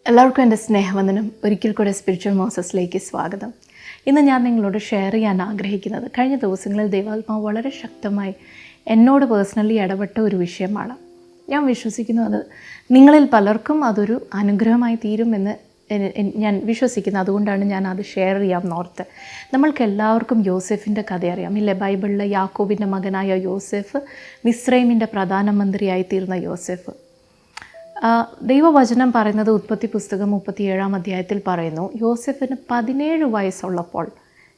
എല്ലാവർക്കും എൻ്റെ സ്നേഹവന്ദനം. ഒരിക്കൽ കൂടെ സ്പിരിച്വൽ മോസസിലേക്ക് സ്വാഗതം. ഇന്ന് ഞാൻ നിങ്ങളോട് ഷെയർ ചെയ്യാൻ ആഗ്രഹിക്കുന്നത് കഴിഞ്ഞ ദിവസങ്ങളിൽ ദൈവാത്മാവ് വളരെ ശക്തമായി എന്നോട് പേഴ്സണലി ഇടപെട്ട ഒരു വിഷയമാണ്. ഞാൻ വിശ്വസിക്കുന്നു അത് നിങ്ങളിൽ പലർക്കും അതൊരു അനുഗ്രഹമായി തീരുമെന്ന് ഞാൻ വിശ്വസിക്കുന്നു. അതുകൊണ്ടാണ് ഞാൻ അത് ഷെയർ ചെയ്യാൻ ഓർത്ത്. നമ്മൾക്ക് എല്ലാവർക്കും യോസെഫിൻ്റെ കഥ അറിയാം ഇല്ലേ? ബൈബിളിലെ യാക്കോബിൻ്റെ മകനായ യോസെഫ്, മിസ്രൈമിൻ്റെ പ്രധാനമന്ത്രിയായി തീർന്ന യോസെഫ്. ദൈവവചനം പറയുന്നത് ഉൽപ്പത്തി പുസ്തകം 37-ാം അധ്യായത്തിൽ പറയുന്നു, യോസെഫിന് 17 വയസ്സുള്ളപ്പോൾ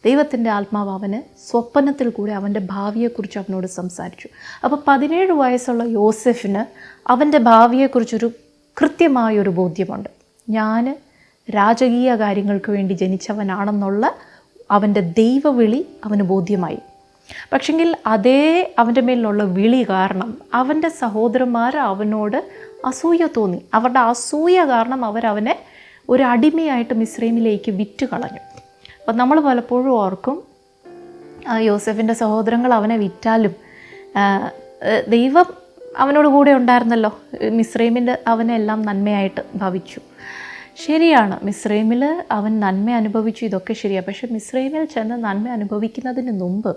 ദൈവത്തിൻ്റെ ആത്മാവ് അവന് സ്വപ്നത്തിൽ കൂടി അവൻ്റെ ഭാവിയെക്കുറിച്ച് അവനോട് സംസാരിച്ചു. അപ്പോൾ 17 വയസ്സുള്ള യോസെഫിന് അവൻ്റെ ഭാവിയെക്കുറിച്ചൊരു കൃത്യമായൊരു ബോധ്യമുണ്ട്. ഞാൻ രാജകീയ കാര്യങ്ങൾക്ക് വേണ്ടി ജനിച്ചവനാണെന്നുള്ള അവൻ്റെ ദൈവവിളി അവന് ബോധ്യമായി. പക്ഷെങ്കിൽ അതേ അവൻ്റെ മേലുള്ള വിളി കാരണം അവൻ്റെ സഹോദരന്മാർ അവനോട് അസൂയ തോന്നി. അവരുടെ അസൂയ കാരണം അവരവനെ ഒരു അടിമയായിട്ട് മിസ്രൈമിലേക്ക് വിറ്റ് കളഞ്ഞു. അപ്പം നമ്മൾ പലപ്പോഴും ഓർക്കും യോസെഫിൻ്റെ സഹോദരങ്ങൾ അവനെ വിറ്റാലും ദൈവം അവനോട് കൂടെ ഉണ്ടായിരുന്നല്ലോ, മിസ്രൈമിൻ്റെ അവനെല്ലാം നന്മയായിട്ട് ഭവിച്ചു. ശരിയാണ്, മിസ്രൈമിൽ അവൻ നന്മ അനുഭവിച്ചു, ഇതൊക്കെ ശരിയാണ്. പക്ഷേ മിസ്രൈമിൽ ചെന്ന് നന്മ അനുഭവിക്കുന്നതിന് മുമ്പ്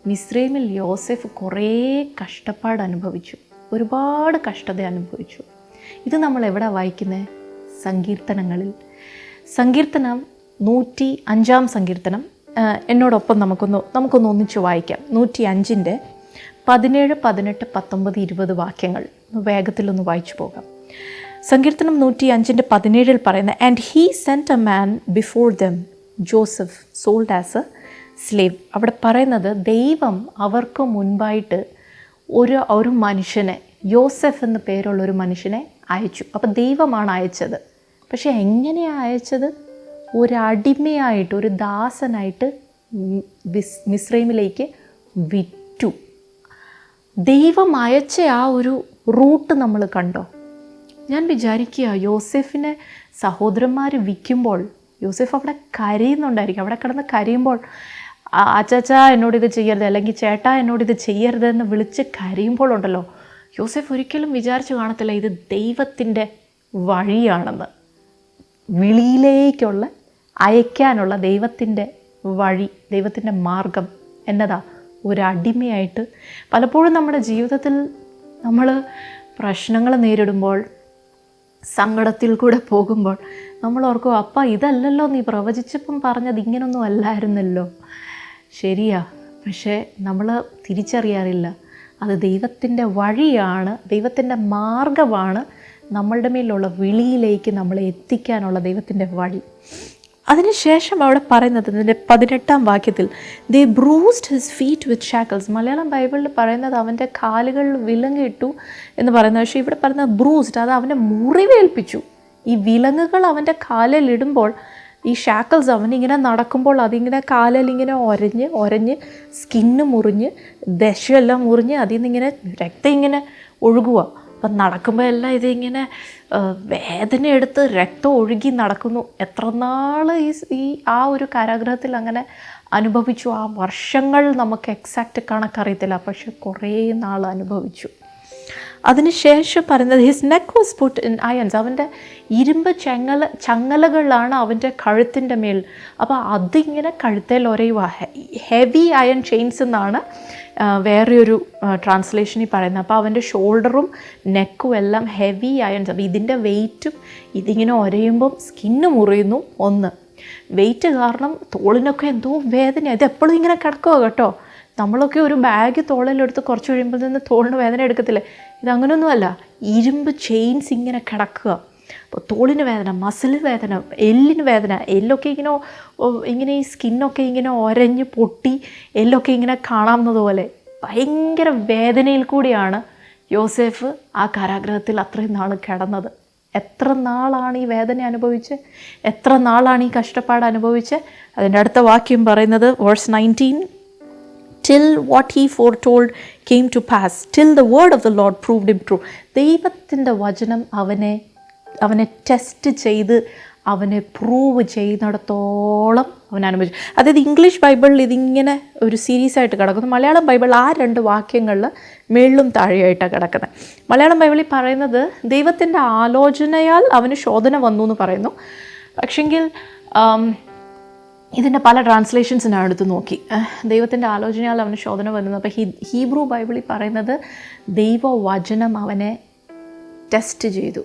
മിസ്രൈമിൽ യോസെഫ് കുറേ കഷ്ടപ്പാട് അനുഭവിച്ചു, ഒരുപാട് കഷ്ടത അനുഭവിച്ചു. ഇത് നമ്മൾ എവിടെ വായിക്കുന്നത്? സങ്കീർത്തനങ്ങളിൽ. സങ്കീർത്തനം 105-ാം സങ്കീർത്തനം എന്നോടൊപ്പം നമുക്കൊന്ന് ഒന്നിച്ച് വായിക്കാം. 105-ൻ്റെ 17, 18, 19, 20 വാക്യങ്ങൾ വേഗത്തിലൊന്ന് വായിച്ചു പോകാം. സങ്കീർത്തനം 105-ൻ്റെ 17 പറയുന്ന, and he sent a man before them, Joseph sold as a slave. അവിടെ പറയുന്നത് ദൈവം അവർക്ക് മുൻപായിട്ട് ഒരു മനുഷ്യനെ, യോസെഫ് എന്ന പേരുള്ളൊരു മനുഷ്യനെ അയച്ചു. അപ്പം ദൈവമാണ് അയച്ചത്. പക്ഷെ എങ്ങനെയാണ് അയച്ചത്? ഒരടിമയായിട്ട്, ഒരു ദാസനായിട്ട് മിസ്രൈമിലേക്ക് വിറ്റു. ദൈവം അയച്ച ആ ഒരു റൂട്ട് നമ്മൾ കണ്ടോ? ഞാൻ വിചാരിക്കുക, യോസെഫിനെ സഹോദരന്മാർ വിൽക്കുമ്പോൾ യോസെഫ് അവിടെ കരയുന്നുണ്ടായിരിക്കും. അവിടെ കിടന്ന് കരയുമ്പോൾ, അച്ചാച്ചാ എന്നോടിത് ചെയ്യരുത്, അല്ലെങ്കിൽ ചേട്ടാ എന്നോടിത് ചെയ്യരുതെന്ന് വിളിച്ച് കരയുമ്പോഴുണ്ടല്ലോ, യോസെഫ് ഒരിക്കലും വിചാരിച്ചു കാണത്തില്ല ഇത് ദൈവത്തിൻ്റെ വഴിയാണെന്ന്. വിളിയിലേക്കുള്ള അയക്കാനുള്ള ദൈവത്തിൻ്റെ വഴി, ദൈവത്തിൻ്റെ മാർഗം എന്നതാ ഒരടിമയായിട്ട്. പലപ്പോഴും നമ്മുടെ ജീവിതത്തിൽ നമ്മൾ പ്രശ്നങ്ങൾ നേരിടുമ്പോൾ, സങ്കടത്തിൽ കൂടെ പോകുമ്പോൾ നമ്മൾ ഓർക്കും, അപ്പ ഇതല്ലല്ലോ നീ പ്രവചിച്ചപ്പം പറഞ്ഞത്, ഇങ്ങനൊന്നും അല്ലായിരുന്നല്ലോ. ശരിയാ, പക്ഷേ നമ്മൾ തിരിച്ചറിയാറില്ല അത് ദൈവത്തിൻ്റെ വഴിയാണ്, ദൈവത്തിൻ്റെ മാർഗമാണ് നമ്മളുടെ മേലുള്ള വിളിയിലേക്ക് നമ്മളെ എത്തിക്കാനുള്ള ദൈവത്തിൻ്റെ വഴി. അതിനുശേഷം അവിടെ പറയുന്നത് ഇതിൻ്റെ 18-ാം വാക്യത്തിൽ, ദേ ബ്രൂസ്ഡ് ഹിസ് ഫീറ്റ് വിത്ത് ഷാക്കിൾസ്. മലയാളം ബൈബിളിൽ പറയുന്നത് അവൻ്റെ കാലുകൾ വിലങ്ങിട്ടു എന്ന് പറയുന്നത്. പക്ഷേ ഇവിടെ പറയുന്നത് ബ്രൂസ്ഡ്, അത് അവനെ മുറിവേൽപ്പിച്ചു. ഈ വിലങ്ങുകൾ അവൻ്റെ കാലിൽ ഇടുമ്പോൾ, ഈ ഷാക്കിൾസ് അവനിങ്ങനെ നടക്കുമ്പോൾ അതിങ്ങനെ കാലിലിങ്ങനെ ഒരഞ്ഞ് സ്കിന്ന് മുറിഞ്ഞ് ദശയെല്ലാം മുറിഞ്ഞ് അതിൽ നിന്നിങ്ങനെ രക്തം ഇങ്ങനെ ഒഴുകുക. അപ്പം നടക്കുമ്പോൾ എല്ലാം ഇതിങ്ങനെ വേദന എടുത്ത് രക്തം ഒഴുകി നടക്കുന്നു. എത്ര നാൾ ഈ ആ ഒരു കാരാഗ്രഹത്തിൽ അങ്ങനെ അനുഭവിച്ചു? ആ വർഷങ്ങൾ നമുക്ക് എക്സാക്റ്റ് കണക്കറിയത്തില്ല, പക്ഷെ കുറേ നാൾ അനുഭവിച്ചു. അതിനുശേഷം പറയുന്നത് his neck was put in ions. അവൻ്റെ ഇരുമ്പ് ചങ്ങലകളാണ് അവൻ്റെ കഴുത്തിൻ്റെ മേൽ. അപ്പോൾ അതിങ്ങനെ കഴുത്തേൽ ഒരയുക. ഹെവി അയൺ ചെയിൻസ് എന്നാണ് വേറെയൊരു ട്രാൻസ്ലേഷനിൽ പറയുന്നത്. അപ്പോൾ അവൻ്റെ ഷോൾഡറും നെക്കും എല്ലാം ഹെവി അയൺസ്. അപ്പോൾ ഇതിൻ്റെ വെയിറ്റും ഇതിങ്ങനെ ഒരയുമ്പം സ്കിന്ന് മുറിയുന്നു. ഒന്ന് വെയിറ്റ് കാരണം തോളിനൊക്കെ എന്തോ വേദന. ഇതെപ്പോഴും ഇങ്ങനെ കിടക്കുക കേട്ടോ. നമ്മളൊക്കെ ഒരു ബാഗ് തോളിലെടുത്ത് കുറച്ച് കഴിയുമ്പോൾ നിന്ന് തോളിന് വേദന എടുക്കത്തില്ലേ? ഇതങ്ങനെയൊന്നുമല്ല, ഇരുമ്പ് ചെയിൻസ് ഇങ്ങനെ കിടക്കുക. അപ്പോൾ തോളിന് വേദന, മസിൽ വേദന, എല്ലിന് വേദന. എല്ലൊക്കെ ഇങ്ങനെ ഈ സ്കിന്നൊക്കെ ഇങ്ങനെ ഒരഞ്ഞ് പൊട്ടി എല്ലൊക്കെ ഇങ്ങനെ കാണാവുന്നതുപോലെ ഭയങ്കര വേദനയിൽ കൂടിയാണ് യോസെഫ് ആ കാരാഗ്രഹത്തിൽ അത്രയും നാൾ കിടന്നത്. എത്ര നാളാണ് ഈ വേദന അനുഭവിച്ച്, എത്ര നാളാണ് ഈ കഷ്ടപ്പാട് അനുഭവിച്ച്? അതിൻ്റെ അടുത്ത വാക്യം പറയുന്നത് verse 19, till what he foretold came to pass, till the word of the Lord proved him true. ദൈവത്തിൻ്റെ വചനം അവനെ ടെസ്റ്റ് ചെയ്ത് അവനെ പ്രൂവ് ചെയ്യുന്നിടത്തോളം അവൻ അനുഭവിച്ചു. അതായത് ഇംഗ്ലീഷ് ബൈബിളിൽ ഇതിങ്ങനെ ഒരു സീരീസായിട്ട് കിടക്കുന്നു. മലയാളം ബൈബിളിൽ ആ 2 വാക്യങ്ങളിൽ മേളിലും താഴെയായിട്ടാണ് കിടക്കുന്നത്. മലയാളം ബൈബിളിൽ പറയുന്നത് ദൈവത്തിൻ്റെ ആലോചനയാൽ അവന് ശോധന വന്നു എന്ന് പറയുന്നു. പക്ഷെങ്കിൽ ഇതിൻ്റെ പല ട്രാൻസ്ലേഷൻസ് ഞാൻ എടുത്ത് നോക്കി. ദൈവത്തിൻ്റെ ആലോചനയാൽ അവന് ശോധന വരുന്നു. അപ്പോൾ ഹീബ്രു ബൈബിളിൽ പറയുന്നത് ദൈവവചനം അവനെ ടെസ്റ്റ് ചെയ്തു.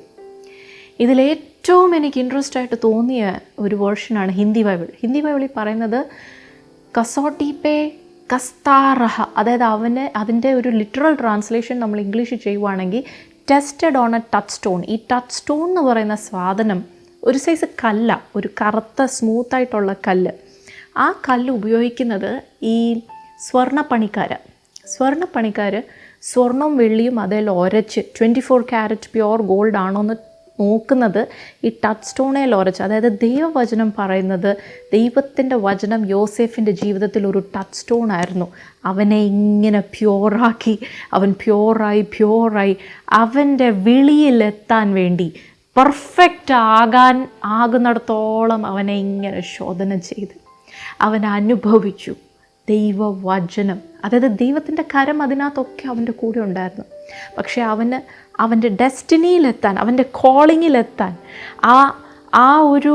ഇതിലേറ്റവും എനിക്ക് ഇൻട്രസ്റ്റ് ആയിട്ട് തോന്നിയ ഒരു വേർഷനാണ് ഹിന്ദി ബൈബിൾ. ഹിന്ദി ബൈബിളിൽ പറയുന്നത് കസോട്ടി പേ കസ്താറഹ, അതായത് അതിൻ്റെ ഒരു ലിറ്ററൽ ട്രാൻസ്ലേഷൻ നമ്മൾ ഇംഗ്ലീഷിൽ ചെയ്യുവാണെങ്കിൽ tested on A touch stone. ഈ ടച്ച് സ്റ്റോൺ എന്ന് പറയുന്ന സാധനം ഒരു സൈസ് കല്ല, ഒരു കറുത്ത സ്മൂത്തായിട്ടുള്ള കല്ല്. ആ കല്ല് ഉപയോഗിക്കുന്നത് ഈ സ്വർണ്ണപ്പണിക്കാർ സ്വർണ്ണവും വെള്ളിയും അതിൽ ഉരച്ച് 24 കാരറ്റ് പ്യുവർ ഗോൾഡ് ആണോ എന്ന് നോക്കുന്നത് ഈ ടച്ച് സ്റ്റോണിൽ ഉരച്ച്. അതായത് ദൈവവചനം പറയുന്നത് ദൈവത്തിൻ്റെ വചനം യോസേഫിൻ്റെ ജീവിതത്തിൽ ഒരു ടച്ച് സ്റ്റോൺ ആയിരുന്നു. അവനെ ഇങ്ങനെ പ്യുവറാക്കി, അവൻ പ്യുവറായി അവൻ്റെ വിളിയിലെത്താൻ വേണ്ടി പെർഫെക്റ്റ് ആകുന്നിടത്തോളം അവനെ ഇങ്ങനെ ശോധന ചെയ്ത് അവൻ അനുഭവിച്ചു ദൈവവചനം. അതായത് ദൈവത്തിൻ്റെ കരം അതിനകത്തൊക്കെ അവൻ്റെ കൂടെ ഉണ്ടായിരുന്നു. പക്ഷേ അവൻ്റെ ഡെസ്റ്റിനിയിലെത്താൻ, അവൻ്റെ കോളിങ്ങിലെത്താൻ, ആ ഒരു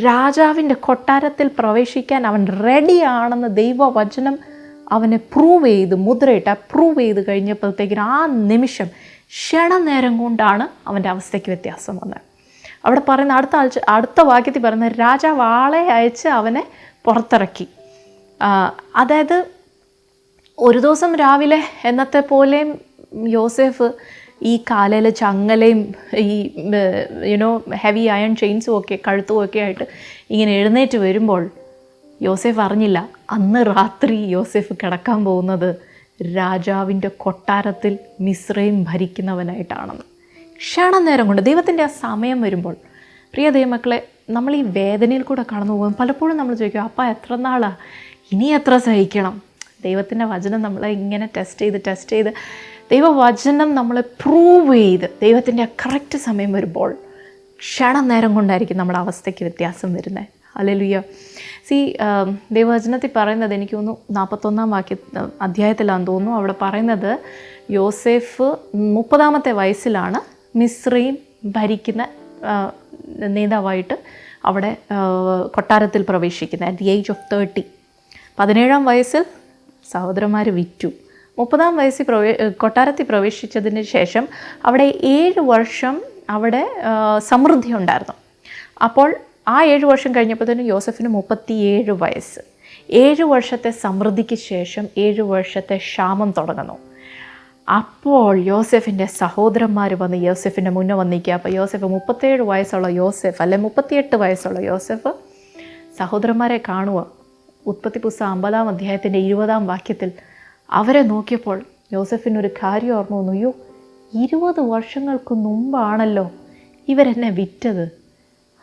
രാജാവിൻ്റെ കൊട്ടാരത്തിൽ പ്രവേശിക്കാൻ അവൻ റെഡിയാണെന്ന് ദൈവവചനം അവനെ മുദ്രയിട്ട് അപ്രൂവ് ചെയ്ത് കഴിഞ്ഞപ്പോഴത്തേക്കിനും ആ നിമിഷം ക്ഷണനേരം കൊണ്ടാണ് അവൻ്റെ അവസ്ഥയ്ക്ക് വ്യത്യാസം വന്നത്. അവിടെ പറയുന്ന അടുത്ത വാക്യത്തിൽ പറയുന്ന രാജാവ് ആളെ അയച്ച് അവനെ പുറത്തിറക്കി. അതായത് ഒരു ദിവസം രാവിലെ എന്നത്തെ പോലെയും യോസേഫ് ഈ കാലയിൽ ചങ്ങലയും ഈ ഹെവി അയൺ ചെയിൻസും ഒക്കെ കഴുത്തും ഒക്കെ ആയിട്ട് ഇങ്ങനെ എഴുന്നേറ്റ് വരുമ്പോൾ യോസേഫ് അറിഞ്ഞില്ല അന്ന് രാത്രി യോസേഫ് കിടക്കാൻ പോകുന്നത് രാജാവിൻ്റെ കൊട്ടാരത്തിൽ മിസ്രൈം ഭരിക്കുന്നവനായിട്ടാണെന്ന്. ക്ഷണനേരം കൊണ്ട് ദൈവത്തിൻ്റെ ആ സമയം വരുമ്പോൾ, പ്രിയ ദൈവമക്കളെ, നമ്മൾ ഈ വേദനയിൽ കൂടെ കടന്നു പോകും. പലപ്പോഴും നമ്മൾ ചോദിക്കും, അപ്പ എത്ര നാളാണ്, ഇനി എത്ര സഹിക്കണം? ദൈവത്തിൻ്റെ വചനം നമ്മളെ ഇങ്ങനെ ടെസ്റ്റ് ചെയ്ത് ദൈവവചനം നമ്മളെ പ്രൂവ് ചെയ്ത് ദൈവത്തിൻ്റെ കറക്റ്റ് സമയം വരുമ്പോൾ ക്ഷണനേരം കൊണ്ടായിരിക്കും നമ്മുടെ അവസ്ഥയ്ക്ക് വ്യത്യാസം വരുന്നത്. ഹല്ലേലൂയ. ദൈവവചനത്തിൽ പറയുന്നത് എനിക്ക് തോന്നുന്നു 41-ാം അധ്യായത്തിലാണെന്ന് തോന്നുന്നു. അവിടെ പറയുന്നത് യോസേഫ് 30-ാമത്തെ വയസ്സിലാണ് മിസ്രൈം ഭരിക്കുന്ന നേതാവായിട്ട് അവിടെ കൊട്ടാരത്തിൽ പ്രവേശിക്കുന്നത്. At the age of 30. 17-ാം വയസ്സിൽ സഹോദരന്മാർ വിറ്റു. 30-ാം വയസ്സിൽ കൊട്ടാരത്തിൽ പ്രവേശിച്ചതിന് ശേഷം അവിടെ 7 വർഷം അവിടെ സമൃദ്ധി ഉണ്ടായിരുന്നു. അപ്പോൾ ആ 7 വർഷം കഴിഞ്ഞപ്പോഴത്തേനും യോസഫിന് 37 വയസ്സ്. 7 വർഷത്തെ സമൃദ്ധിക്ക് ശേഷം 7 വർഷത്തെ ക്ഷാമം തുടങ്ങുന്നു. അപ്പോൾ യോസെഫിൻ്റെ സഹോദരന്മാർ വന്ന് യോസെഫിൻ്റെ മുന്നേ വന്നിരിക്കുക. അപ്പോൾ യോസെഫ് 37 വയസ്സുള്ള യോസെഫ്, അല്ലെ 38 വയസ്സുള്ള യോസെഫ് സഹോദരന്മാരെ കാണുക. ഉൽപ്പത്തി പുസ്തകം 50-ാം അധ്യായത്തിൻ്റെ 20-ാം വാക്യത്തിൽ അവരെ നോക്കിയപ്പോൾ യോസെഫിനൊരു കാര്യം ഓർമ്മ വന്നു. 20 വർഷങ്ങൾക്ക് മുമ്പാണല്ലോ ഇവരെന്നെ വിറ്റത്.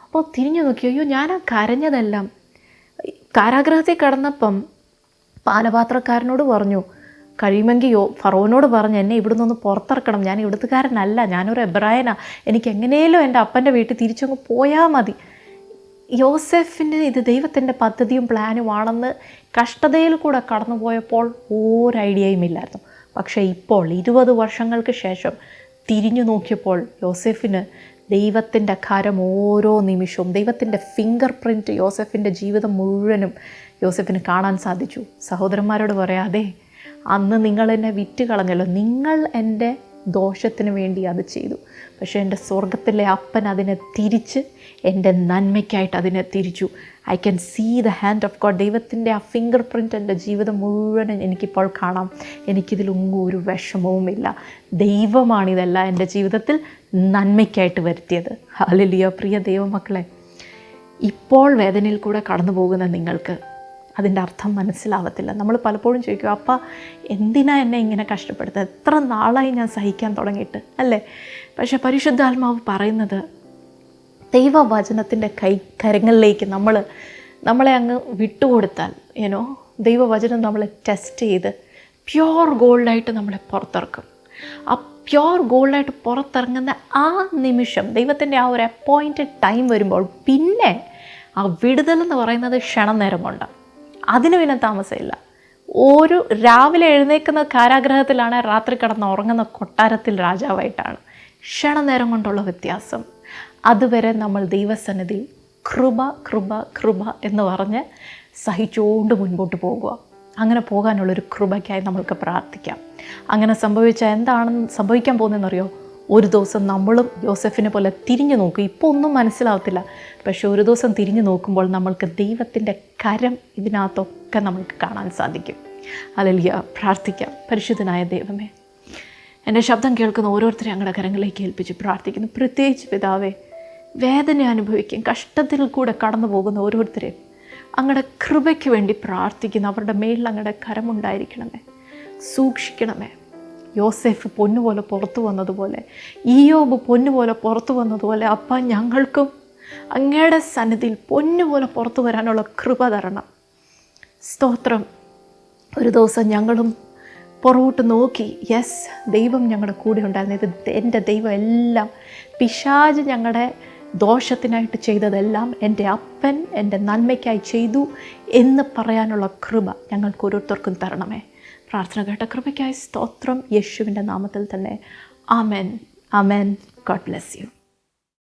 അപ്പോൾ തിരിഞ്ഞു നോക്കി, ഞാൻ ആ കരഞ്ഞതെല്ലാം കാരാഗ്രഹത്തിൽ കിടന്നപ്പം പാനപാത്രക്കാരനോട് പറഞ്ഞു, കഴിയുമെങ്കിൽ ഫറോനോട് പറഞ്ഞ് എന്നെ ഇവിടെ നിന്നൊന്ന് പുറത്തിറക്കണം, ഞാൻ ഇവിടുത്തുകാരനല്ല, ഞാനൊരു എബ്രായനാ, എനിക്ക് എങ്ങനെയും എൻ്റെ അപ്പൻ്റെ വീട്ടിൽ തിരിച്ചങ്ങ് പോയാൽ മതി. യോസെഫിന് ഇത് ദൈവത്തിൻ്റെ പദ്ധതിയും പ്ലാനുമാണെന്ന് കഷ്ടതയിൽ കൂടെ കടന്നു പോയപ്പോൾ ഒരു ഐഡിയയും ഇല്ലായിരുന്നു. പക്ഷേ ഇപ്പോൾ 20 വർഷങ്ങൾക്ക് ശേഷം തിരിഞ്ഞു നോക്കിയപ്പോൾ യോസെഫിന് ദൈവത്തിൻ്റെ കരം ഓരോ നിമിഷവും, ദൈവത്തിൻ്റെ ഫിംഗർ പ്രിൻറ്റ് യോസെഫിൻ്റെ ജീവിതം മുഴുവനും യോസെഫിന് കാണാൻ സാധിച്ചു. സഹോദരന്മാരോട് പറയാതെ, അന്ന് നിങ്ങൾ എന്നെ വിറ്റ് കളഞ്ഞല്ലോ, നിങ്ങൾ എൻ്റെ ദോഷത്തിന് വേണ്ടി അത് ചെയ്തു. പക്ഷേ എൻ്റെ സ്വർഗത്തിലെ അപ്പൻ അതിനെ തിരിച്ച് എൻ്റെ നന്മയ്ക്കായിട്ട് അതിനെ തിരിച്ചു. I can see the hand of God. ദൈവത്തിൻ്റെ ആ ഫിംഗർ പ്രിൻറ്റ് എൻ്റെ ജീവിതം മുഴുവനും എനിക്കിപ്പോൾ കാണാം. എനിക്കിതിലൊന്നും ഒരു വിഷമവുമില്ല. ദൈവമാണിതെല്ലാം എൻ്റെ ജീവിതത്തിൽ നന്മയ്ക്കായിട്ട് വരുത്തിയത്. ഹല്ലേലൂയ. പ്രിയ ദൈവമക്കളെ, ഇപ്പോൾ വേദനയിൽ കൂടെ കടന്നു പോകുന്ന നിങ്ങൾക്ക് അതിൻ്റെ അർത്ഥം മനസ്സിലാവത്തില്ല. നമ്മൾ പലപ്പോഴും ചോദിക്കും, അപ്പ എന്തിനാ എന്നെ ഇങ്ങനെ കഷ്ടപ്പെടുത്തുക, എത്ര നാളായി ഞാൻ സഹിക്കാൻ തുടങ്ങിയിട്ട്, അല്ലേ? പക്ഷേ പരിശുദ്ധാത്മാവ് പറയുന്നത്, ദൈവവചനത്തിൻ്റെ കരങ്ങളിലേക്ക് നമ്മളെ അങ്ങ് വിട്ടുകൊടുത്താൽ, ദൈവവചനം നമ്മളെ ടെസ്റ്റ് ചെയ്ത് പ്യുവർ ഗോൾഡായിട്ട് നമ്മളെ പുറത്തിറക്കും. ആ പ്യുവർ ഗോൾഡായിട്ട് പുറത്തിറങ്ങുന്ന ആ നിമിഷം, ദൈവത്തിൻ്റെ ആ ഒരു അപ്പോയിൻറ്റഡ് ടൈം വരുമ്പോൾ, പിന്നെ ആ വിടുതൽ എന്ന് പറയുന്നത് ക്ഷണം നേരം കൊണ്ട്, അതിന് പിന്നെ താമസമില്ല. ഒരു രാവിലെ എഴുന്നേൽക്കുന്ന കാരാഗ്രഹത്തിലാണ്, രാത്രി കിടന്ന് ഉറങ്ങുന്ന കൊട്ടാരത്തിൽ രാജാവായിട്ടാണ്. ക്ഷണനേരം കൊണ്ടുള്ള വ്യത്യാസം. അതുവരെ നമ്മൾ ദൈവസന്നിധി കൃപ കൃപ കൃപ എന്ന് പറഞ്ഞ് സഹിച്ചുകൊണ്ട് മുൻപോട്ട് പോകുക. അങ്ങനെ പോകാനുള്ളൊരു കൃപയ്ക്കായി നമ്മൾക്ക് പ്രാർത്ഥിക്കാം. അങ്ങനെ സംഭവിച്ചാൽ എന്താണെന്ന് സംഭവിക്കാൻ പോകുന്നതെന്നറിയോ? ഒരു ദിവസം നമ്മളും യോസെഫിനെ പോലെ തിരിഞ്ഞു നോക്കും. ഇപ്പോൾ ഒന്നും മനസ്സിലാവത്തില്ല, പക്ഷേ ഒരു ദിവസം തിരിഞ്ഞു നോക്കുമ്പോൾ നമ്മൾക്ക് ദൈവത്തിൻ്റെ കരം ഇതിനകത്തൊക്കെ നമ്മൾക്ക് കാണാൻ സാധിക്കും. ഹല്ലേലൂയ. പ്രാർത്ഥിക്കാം. പരിശുദ്ധനായ ദൈവമേ, എൻ്റെ ശബ്ദം കേൾക്കുന്ന ഓരോരുത്തരെയും അങ്ങയുടെ കരങ്ങളിലേക്ക് ഏൽപ്പിച്ച് പ്രാർത്ഥിക്കുന്നു. പ്രത്യേകിച്ച് പിതാവേ, വേദന അനുഭവിക്കും, കഷ്ടത്തിൽ കൂടെ കടന്നു പോകുന്ന ഓരോരുത്തരെയും അങ്ങയുടെ കൃപയ്ക്ക് വേണ്ടി പ്രാർത്ഥിക്കുന്നു. അവരുടെ മേലിൽ അങ്ങയുടെ കരമുണ്ടായിരിക്കണമേ, സൂക്ഷിക്കണമേ. യോസെഫ് പൊന്നുപോലെ പുറത്തു വന്നതുപോലെ, ഇയ്യോബ് പൊന്നുപോലെ പുറത്തു വന്നതുപോലെ അപ്പ ഞങ്ങൾക്കും അങ്ങയുടെ സന്നിധിയിൽ പൊന്നുപോലെ പുറത്തു വരാനുള്ള കൃപ തരണം. സ്തോത്രം. ഒരു ദിവസം ഞങ്ങളും പുറകോട്ട് നോക്കി, യെസ്, ദൈവം ഞങ്ങളുടെ കൂടെ ഉണ്ടായിരുന്നു, ഇത് എൻ്റെ ദൈവം എല്ലാം പിശാച് ഞങ്ങളുടെ ദോഷത്തിനായിട്ട് ചെയ്തതെല്ലാം എൻ്റെ അപ്പൻ എൻ്റെ നന്മയ്ക്കായി ചെയ്തു എന്ന് പറയാനുള്ള കൃപ ഞങ്ങൾക്ക് ഓരോരുത്തർക്കും തരണമേ. പ്രാർത്ഥന കേട്ട കൃപയ്ക്കായി സ്തോത്രം. യേശുവിൻ്റെ നാമത്തിൽ തന്നെ ആമേൻ. ആമേൻ. God bless U.